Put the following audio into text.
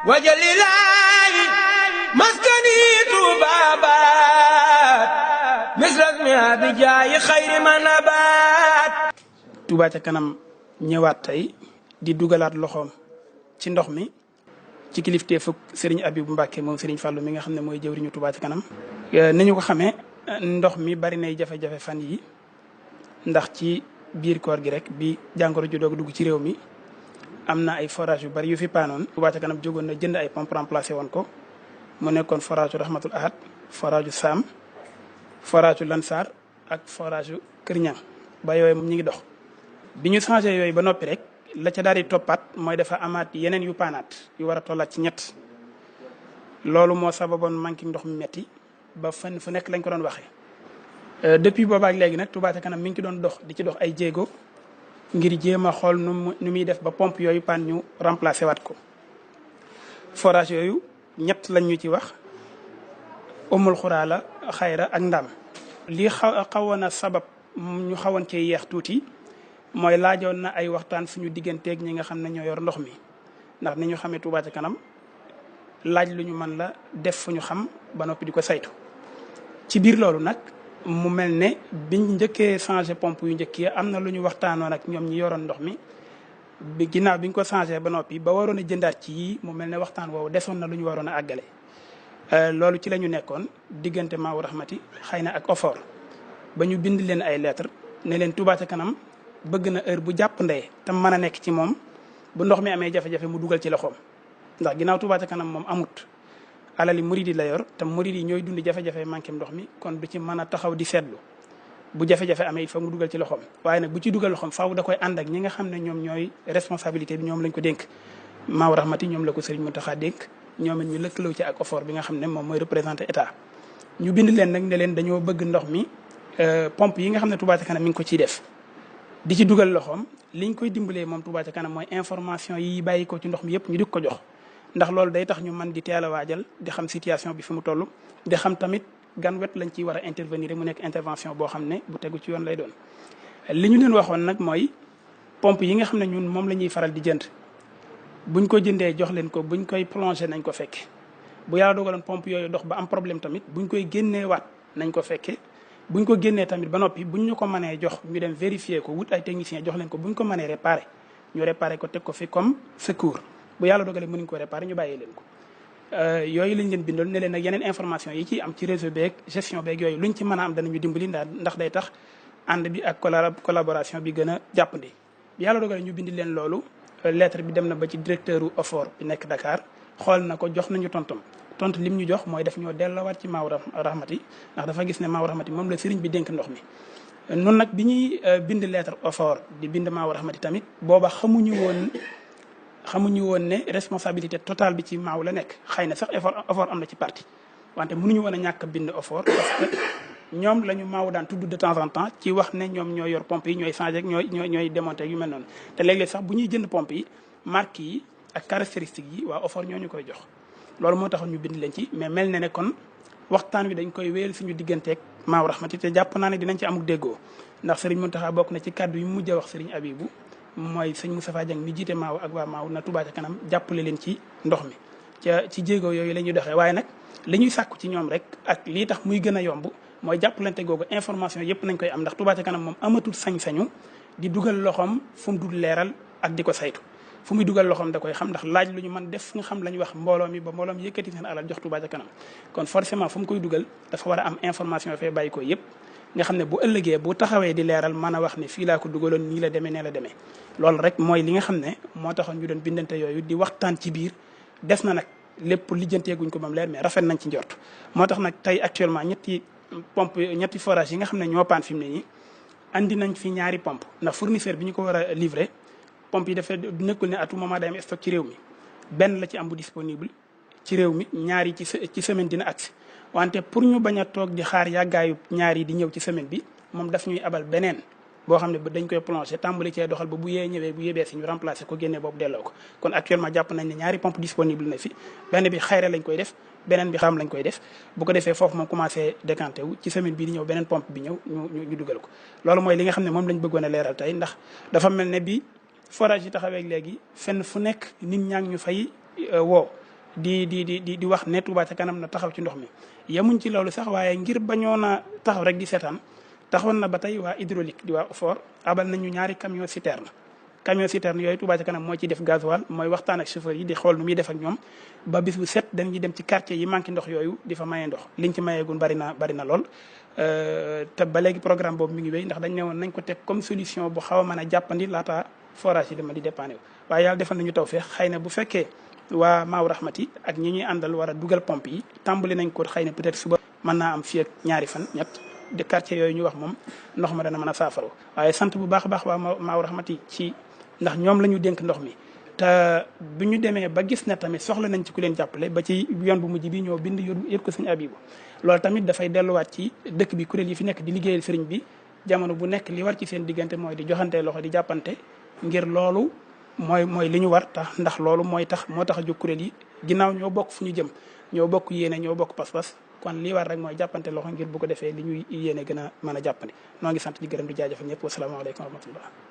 wajalilaayi maskani tuubaabaat misras mi abijaayi xayri manabaat. Touba ca kanam ñëwaat tey di dugalaat loxoom ci ndox mi ci kilifteefu Serigne Abibou Mbacke moom Serigne Fallou mi nga xam ne mooy jëwriñu Touba ca kanam. ni ñu ko xamee ndox mi bari nay jafe-jafe fan yi ndax ci biir koor gi rek bi jàngoro ju doog dugg ci réew mi am na ay forage yu bari yu fi paanoon. Touba ca kanam jógoon na jënd ay pompe remplacé woon ko mu nekkoon forage Rahmatul Ahad, forage Sam, forage Lansar ak forage Kër Ñang ba yooyu moom ñi ngi dox. bi ñu changé yooyu ba noppi rek la ca daal di toppaat mooy dafa amaat yeneen yu paanaat yu war a tollaat ci ñett loolu moo sababoon manqué ndox mi metti ba fan fu nekk lañ ko doon waxee. depuis boobaak léegi nag Touba ca kanam mi ngi ci doon dox di ci dox ay jéego ngir jéem a xool nu muy def ba pompe yooyu paan ñu remplacé waat ko. forage yooyu ñett lañ ñu ci wax Umul Xuraa la, Xayra ak Ndaam. li xawoon a sabab ñu xawoon cee yeex tuuti mooy laajoon na ay waxtaan suñu digganteeg ñi nga xam ne ñoo yor ndox mi ndax ni ñu xamee Touba ca kanam laaj lu ñu mën la def fu ñu xam ba noppi di ko saytu. ci biir loolu nag mu mel ne biñ njëkkee changé pompe yu njëkk yi am na lu ñu waxtaanoon ak ñoom ñi yoroon ndox mi bi ginnaaw bi ñu ko changé ba noppi ba waroon a jëndaat ci yii mu mel ne waxtaan woowu desoon na lu ñu waroon a àggale. loolu ci la ñu nekkoon diggante Maawu Rahmati xëy na ak OFOR ba ñu bind leen ay lettre ne leen Touba ca kanam bëgg na heure bu jàpp ndee tam mën a nekk ci moom bu ndox mi amee jafe-jafe mu dugal ci loxoom ndax ginnaaw Touba ca kanam moom amut alali murid yi la yor te murid yi ñooy dund jafe-jafe manqué ndox mi kon du ci mën a taxaw di seetlu bu jafe-jafe amee il faut mu dugal ci loxoom. waaye nag bu ci dugal loxoom faaw da koy ànd ak ñi nga xam ne ñoom ñooy responsabilité bi ñoom lañ ko dénk Maawu Rahmati ñoom la ko Serigne Mountakha dénk ñoom it ñu lëkkaloo ci ak OFOR bi nga xam ne moom mooy représenté état. ñu bind leen nag ne leen dañoo bëgg ndox mi pompe yi nga xam ne Touba ca kanam mi ngi ko ciy def di ci dugal loxoom liñ koy dimbalee moom Touba ca kanam mooy information yi bàyyi ko ci ndox mi yëpp ñu di ko jox. ndax loolu day tax ñu mën di teel a waajal di xam situation bi fi mu toll di xam tamit gan wet lañ ciy war a intervenir mu nekk intervention boo xam ne bu tegu ci yoon lay doon. li ñu leen waxoon nag mooy pompe yi nga xam ne ñun moom la ñuy faral di jënd buñ ko jëndee jox leen ko buñ koy plongé nañ ko fekke bu yàlla dogaloon pompe yooyu dox ba am problème tamit buñ koy génnee waat nañ ko fekke buñ ko génnee tamit ba noppi buñ ñu ko mënee jox ñu dem vérifier ko wut ay technicien jox leen ko buñ ko mënee réparé ñu réparé ko teg ko fi comme secours. bu yàlla dogalee mënuñ ko réparé ñu bàyyi leen ko yooyu lañ leen bindoon ne leen nag yeneen information yi ci am ci réseau beeg gestion beeg yooyu luñ ci mën a am danañu dimbali ndax day tax ànd bi ak collaboration bi gën a jàppandi. bi yàlla dogalee ñu bind leen loolu lettre bi dem na ba ci directeur u OFOR bi nekk Dakar xool na ko jox nañu tontu lim ñu jox mooy def ñoo delloowaat ci Maawu Rahmati ndax dafa gis ne Maawu Rahmati moom la sëriñ bi dénk ndox mi. noonu nag bi ñuy bind lettre OFOR di bind Maawu Rahmati tamit booba xamuñu woon ne responsabilité totale bi ci Maaw la nekk xëy na sax OFOR am na ci parti wante mënuñu woon a ñàkk bind OFOR parce que ñoom la ñu Maaw daan tudd de temps en temps ci wax ne ñoom ñooy yor pompe yi ñooy changé ñooy démonté yu mel noonu. te léeg-léeg sax bu ñuy jënd pompe yi marque yi ak caractéristiques yi waa OFOR ñoo ñu koy jox loolu moo taxoon ñu bind leen ci mais mel na ne kon waxtaan wi dañ koy wéyal suñu digganteeg Maaw Rahmati te jàpp naa ne dinañ ci amuk déggoo ndax Serigne Mountakha bokk na ci kàddu yu mujj a wax Serigne Abibou mooy sëñ Moustapha Dieng mi jiite Maaw ak waa Maaw na Touba ca kanam jàppale leen ci ndox mi ci jéego yooyu la ñuy doxee waaye nag li ñuy sàkku ci ñoom rek ak lii tax muy gën a yomb mooy jàppalante googu information yëpp nañ koy am ndax Touba ca kanam moom amatul sañ-sañu di dugal loxoom fu mu dul leeral ak di ko saytu fu muy dugal loxoom da koy xam ndax laaj lu ñu mën def nga xam la ñu wax mbooloo mi ba mbooloo mi yëkkati seen alal jox Touba ca kanam kon forcément fu mu koy dugal dafa war a am information yoo fay bàyyi ko yëpp nga xam ne bu ëllëgee bu taxawee di leeral mën a wax ne fii laa ko dugaloon nii la demee nee la demee loolu rek mooy li nga xam ne moo taxoon ñu doon bindante yooyu di waxtaan ci biir des na nag lépp lijjanteeguñ ko moom leer mais rafet nañ ci njort moo tax nag tey actuellement ñetti forage yi nga xam ne ñoo paan fi mu ne nii andi nañ fi ñaari pompe ndax fournisseur bi ñu ko war a livrer pompe yi dafa nekkul ne à tout moment day am stock ci réew mi benn la ci am bu disponible ci réew mi ñaari ci semaine dina agsi wante pour ñu bañ a toog di xaar yàggaayu ñaar yi di ñëw ci semaine bi moom daf ñuy abal beneen boo xam ne ba dañ koy plongé tàmbali cee doxal ba bu yee ñëwee bu yebee si ñu remplacé ko génnee boobu delloo ko kon actuellement jàpp nañ ne ñaari pompe disponible na fi benn bi Xayra lañ koy def beneen bi Xam lañ koy def bu ko defee foofu moom commencé décanté wu ci semaine bii di ñëw beneen pompe bi ñëw ñu dugal ko loolu mooy li nga xam ne moom lañ bëggoon a leeral tey ndax dafa mel ne bi forage yi taxawee léegi fenn fu nekk nit ñaa ngi ñu fay woo di wax ne Touba ca kanam na taxaw ci ndox mi. yemuñ ci loolu sax waaye ngir bañoon a taxaw rek di seetaan taxawoon na ba tey waa hydraulique di waa OFOR abal nañu ñaari camion citerne yooyu Touba ca kanam moo ciy def gasoil mooy waxtaan ak chauffeur yi di xool nu muy def ak ñoom ba bis bu set dañuy dem ci quartier yi manqué ndox yooyu di fa maye ndox liñ ci mayeegun bari na lool. te ba léegi programme boobu mi ngi wéy ndax dañ ne woon nañ ko teg comme solution bu xaw a mën a jàppandi laata forage yi dama di dépanner waaye yàlla defal nañu tawfeex xëy na bu fekkee waa Maaw Rahmati ak ñi ñuy àndal war a dugal pompe yi tàmbali nañ ko xëy na peut-être suba mën naa am fii ak ñaari fan ñett de quartier yooyu ñu wax moom ndox ma dana mën a saafara waaye sant bu baax a baax waa Maaw Rahmati ci ndax ñoom la ñu dénk ndox mi te bu ñu demee ba gis ne tamit soxla nañ ci ku leen jàppale ba ci yoon bu mujj bi ñoo bind yëpp ko sëñ Abibu loolu tamit dafay delluwaat ci dëkk bi kuréel yi fi nekk di liggéeyal sëriñ bi jamono bu nekk li war ci seen diggante mooy di joxante loxo di jàppante ngir loolu mooy li ñu war tax ndax loolu moo tax a jóg kuréel yi ginnaaw ñoo bokk fu ñu jëm ñoo bokk yéene ñoo bokk pas-pas kon li war rek mooy jàppante loxo ngir bu ko defee li ñuy yéene gën a mën a jàppandi noo ngi sant di gërëm di jaajëfal ñëpp wasalaamaaleykum wa rahmatullah